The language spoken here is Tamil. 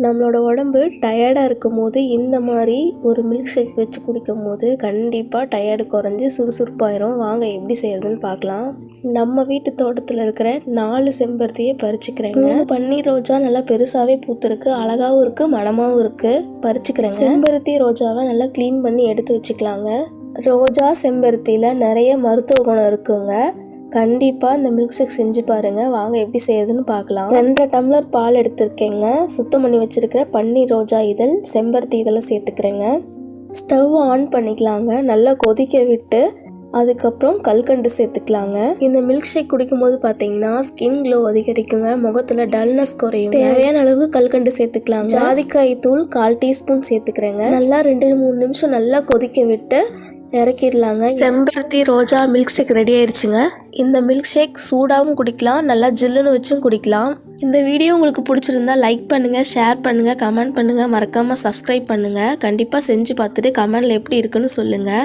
நம்மளோட உடம்பு டயர்டாக இருக்கும்போது இந்த மாதிரி ஒரு மில்க் ஷேக் வச்சு குடிக்கும்போது கண்டிப்பாக டயர்டு குறைஞ்சி சுறுசுறுப்பாயிரும். வாங்க எப்படி செய்யறதுன்னு பார்க்கலாம். நம்ம வீட்டு தோட்டத்தில் இருக்கிற 4 செம்பருத்தியை பறிச்சுக்கிறேங்க. பன்னீர் ரோஜா நல்லா பெருசாகவே பூத்துருக்கு, அழகாகவும் இருக்குது, மணமாகவும் இருக்குது. பறிச்சுக்கிறேங்க. செம்பருத்தி ரோஜாவை நல்லா க்ளீன் பண்ணி எடுத்து வச்சுக்கலாங்க. ரோஜா செம்பருத்தியில் நிறைய மருத்துவ குணம் இருக்குங்க. கண்டிப்பாக இந்த மில்க் ஷேக் செஞ்சு பாருங்கள். வாங்க எப்படி செய்யறதுன்னு பார்க்கலாம். 2 டம்ளர் பால் எடுத்துருக்கேங்க. சுத்தம் பண்ணி வச்சுருக்கிற பன்னீர் ரோஜா இதழ், செம்பருத்தி இதழை சேர்த்துக்கிறேங்க. ஸ்டவ் ஆன் பண்ணிக்கலாங்க. நல்லா கொதிக்க விட்டு அதுக்கப்புறம் கல்கண்டு சேர்த்துக்கலாங்க. இந்த மில்க் ஷேக் குடிக்கும்போது பார்த்தீங்கன்னா ஸ்கின் க்ளோ அதிகரிக்குங்க, முகத்தில் டல்னஸ் குறையும். தேவையான அளவுக்கு கல்கண்டு சேர்த்துக்கலாங்க. ஜாதிக்காய் தூள் 1/4 டீஸ்பூன் சேர்த்துக்கிறேங்க. நல்லா 2-3 நிமிஷம் நல்லா கொதிக்க விட்டு இறக்கிடலாங்க. செம்பருத்தி ரோஜா மில்க் ஷேக் ரெடி ஆயிடுச்சுங்க. இந்த மில்க் ஷேக் சூடாகவும் குடிக்கலாம், நல்லா ஜில்லுன்னு வச்சும் குடிக்கலாம். இந்த வீடியோ உங்களுக்கு பிடிச்சிருந்தா லைக் பண்ணுங்கள், ஷேர் பண்ணுங்கள், கமெண்ட் பண்ணுங்கள், மறக்காமல் சப்ஸ்கிரைப் பண்ணுங்கள். கண்டிப்பாக செஞ்சு பார்த்துட்டு கமெண்டில் எப்படி இருக்குன்னு சொல்லுங்கள்.